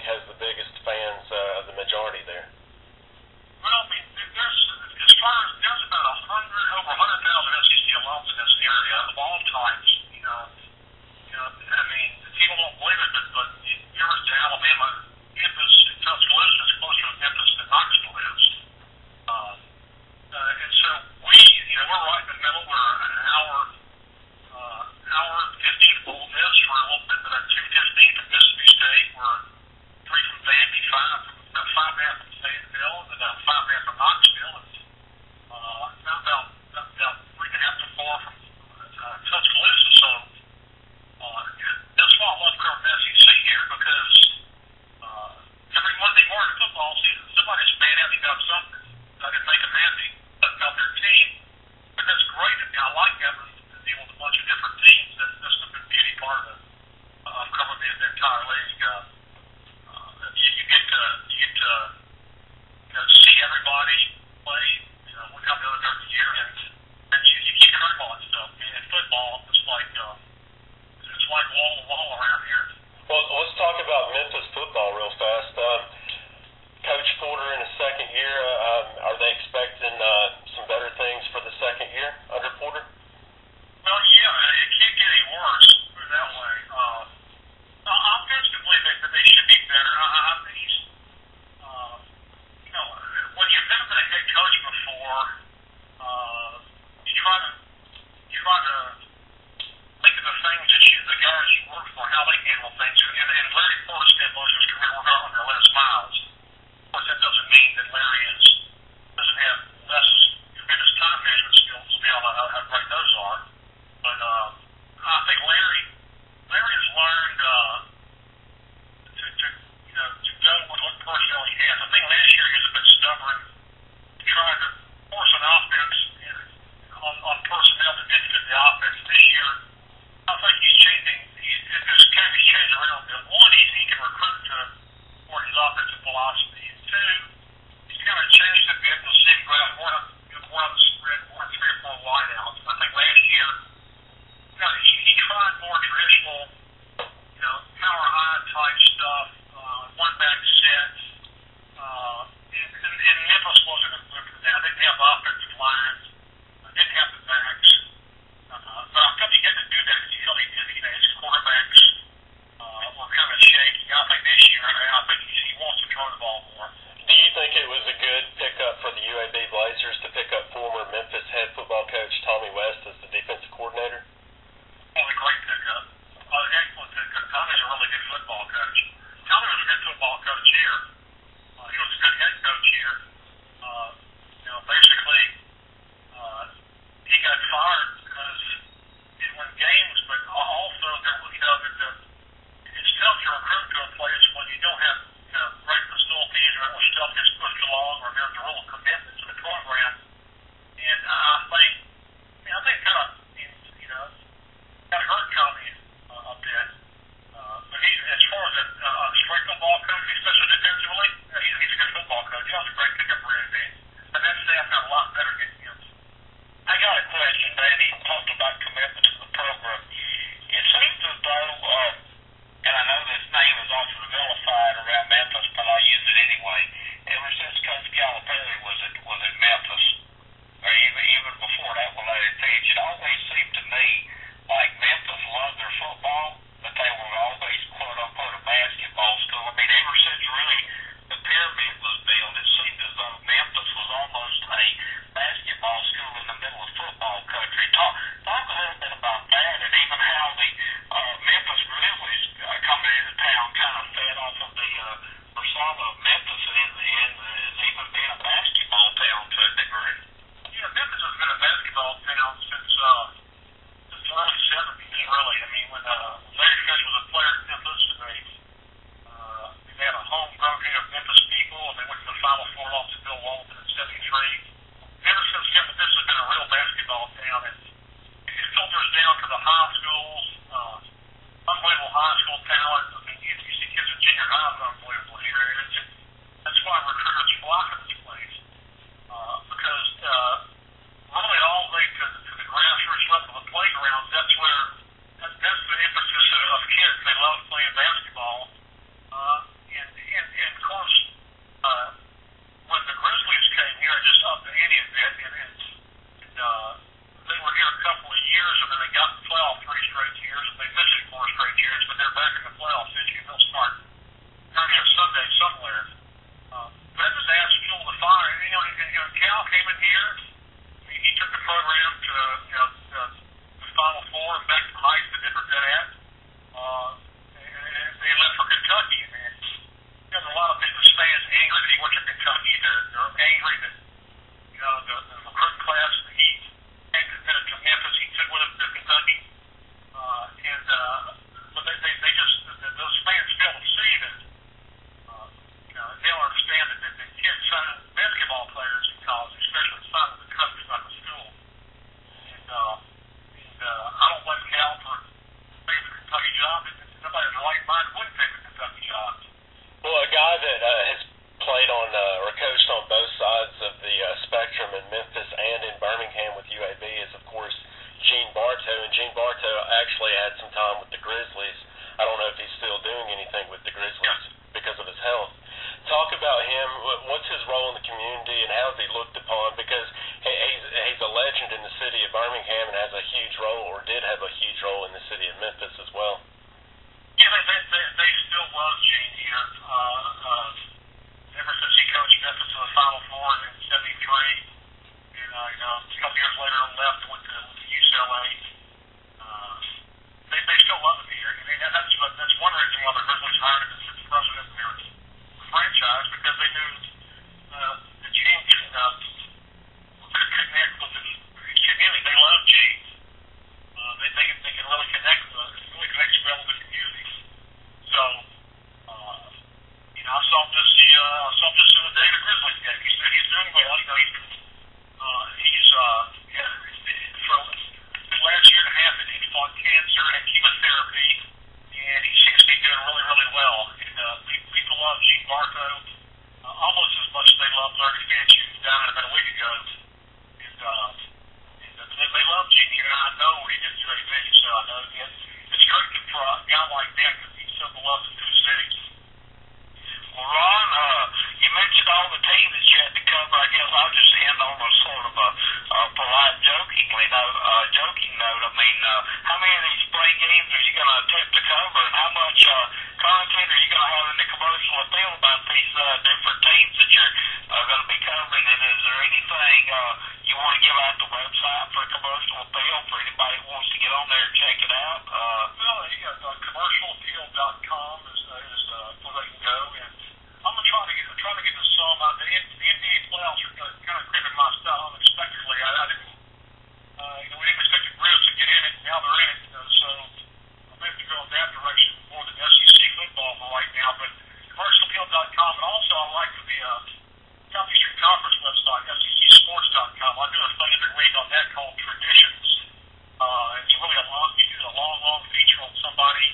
has the biggest fans of the majority there? Well, I mean, there's about 100,000 SEC alums in this area of all types. I mean, people don't believe it, but yours to Alabama, Memphis, Tuscaloosa is closer to Memphis than Knoxville is. And so we're right in the middle. We're an hour and 15 from Ole Miss. We're a little bit about 2:15 from Mississippi State. We're 3 from Vandy, 5.5 from Fayetteville, and about 5.5 from Knoxville, and about 3.5 to 4 from Tuscaloosa. So that's why I love covering SEC here, because every Monday morning football season, somebody's mad at me about something. I didn't make them happy about their team, but that's great. I like having to deal with a bunch of different teams. That's the beauty part of covering the entire league. You get to see everybody play, one time or the other during the year, and you keep track of all that stuff. I mean, in football, it's like wall to wall around here. Well, let's talk about Memphis football real fast. Coach Porter in his second year, are they expecting some better things for the second year under Porter? Well, yeah, it can't get any worse, put it that way. Offensively, they should be better. When you've never been a head coach before, you try to think of the things that the guys you work for, how they handle things. And Larry Porter spent most of his career working under Les Miles. Of course, that doesn't mean that Larry doesn't have less tremendous time management skills to be able to know how great those are. But I think Larry has learned to go with what personnel he has. I think last year he was a bit stubborn, trying to force an offense on personnel that didn't fit the offense. This year, I think he's changing. He's changed around a bit. One, he can recruit for his offensive philosophy. And two, he's kind of changed a bit. You'll see him go out more on the spread, more 3 or 4 wideouts. I think last year, he tried more traditional, power high type stuff, one back sets. And Memphis wasn't equipped for that. They didn't have offensive lines, didn't have the backs. But I thought he had to do that because he felt he did. His quarterbacks were kind of shaky. I think this year, he wants to throw the ball more. Do you think it was a good pickup for the UAB Blazers to pick up former Memphis head football coach Tommy West as the defensive coordinator? Well, a great pickup. Excellent pickup. Tommy's a really good football coach. Tommy was a good football coach here. He was a good head coach here. Basically, he got fired because he didn't win games, but also it's tough to recruit to a place when you don't have great facilities or when stuff gets pushed along or there's a real commitment to the program. And I think kind of hurt Tommy a bit. But as far as a straight football coach, especially defensively, came in here. He took the program to the Final Four and back to the heights that they were good at. And they left for Kentucky. And there's a lot of people, fans angry that he went to Kentucky. They're angry that the recruiting class that he had committed to Memphis, he took with him to Kentucky. But they just those fans fail to see that. They don't understand that the kids sign basketball players in college, especially sign with the coach, not the school. And I don't blame Cal for taking the Kentucky job. Nobody in their right mind wouldn't take the Kentucky job. Well, a guy that has played on or coached on both sides of the spectrum in Memphis and in Birmingham with UAB is, of course, Gene Bartow. And Gene Bartow actually had some time with the Grizzlies. I don't know if he's still doing anything with the Grizzlies because of his health. Talk about him. What's his role in the community, and how is he looked upon? Because he's a legend in the city of Birmingham and has a huge role, or did have a huge role in the city of Memphis as well. Yeah, they still love Gene here. Ever since he coached Memphis to the Final Four in '73, and a couple years later left and went to UCLA. They still love him here, and that's one reason why the Grizzlies hired him as the president of their franchise, because they knew that Gene could connect with the community. They love Gene. They can really connect well with the community. So, I saw him just the other day at a Grizzlies game. He said he's doing well. For the last year and a half, he fought cancer and chemotherapy, and he seems to be doing really, really well. And people love Gene Bartow almost as much as they love Larry Finch, who died about a week ago. And they love Gene here. I know what he did to UAB, so I know it's great for a guy like that because he's so beloved in two cities. Well, Ron, you mentioned all the teams that you had to cover. I guess I'll just end on a sort of a polite, joking note. I mean, how many of these spring games are you going to attempt to cover, and how much content are you going to have in the commercial appeal about these different teams that you're going to be covering? And is there anything you want to give out the website for a commercial appeal for anybody who wants to get on there and check it out? Commercialappeal.com is where they can go, and I'm going to try to get to some. The NBA playoffs are kind of creeping my style unexpectedly. We didn't expect the Grizz to get in it, and now they're in it. So I may have to go in that direction more than SEC football for right now. But commercialappeal.com, and also I like the Southeastern Conference website, SECsports.com. I do a thing every week on that called Traditions. It's really a long feature on somebody,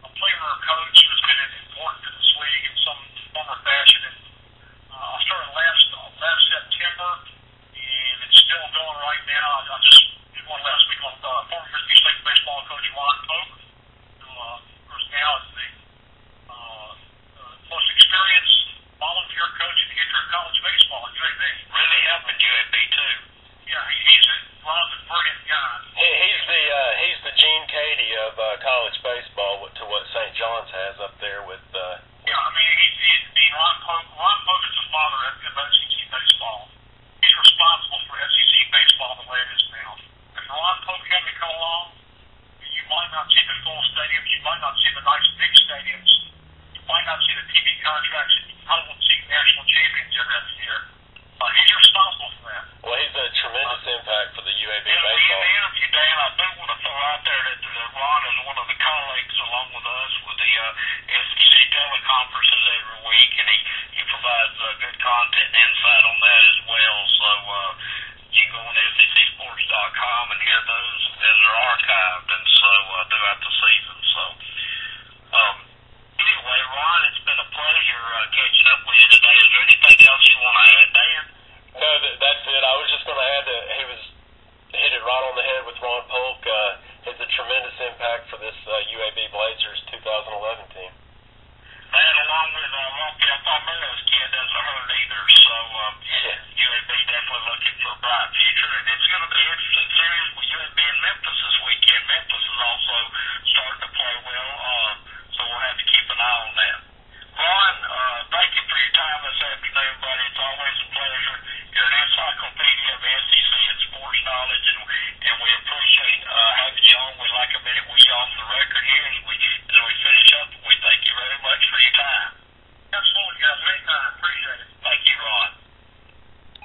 a player or a coach who's been important to this league in some form or fashion. And I started last September, and it's still going right now. I just did one last week on former Mississippi State baseball coach Ron Polk, who, of course, now is the most experienced volunteer coach in the history of college baseball at UAB. Really helping UAB too. Yeah, Ron's a brilliant guy. He's the Gene Cady of college baseball to what St. John's has up there with. Yeah, I mean, he's Ron Polk. Ron Polk is the father of SEC baseball. He's responsible for SEC baseball the way it is now. If Ron Polk hadn't come along, you might not see the full stadiums. You might not see the nice big stadiums. You might not see the TV contracts. You probably won't see national champions every year. He's responsible for that. Well, he's a tremendous impact for the UAB In the baseball. interview, Dan, I do want to throw out there that Ron is one of the colleagues along with us with the SEC teleconferences every week, and he provides good content and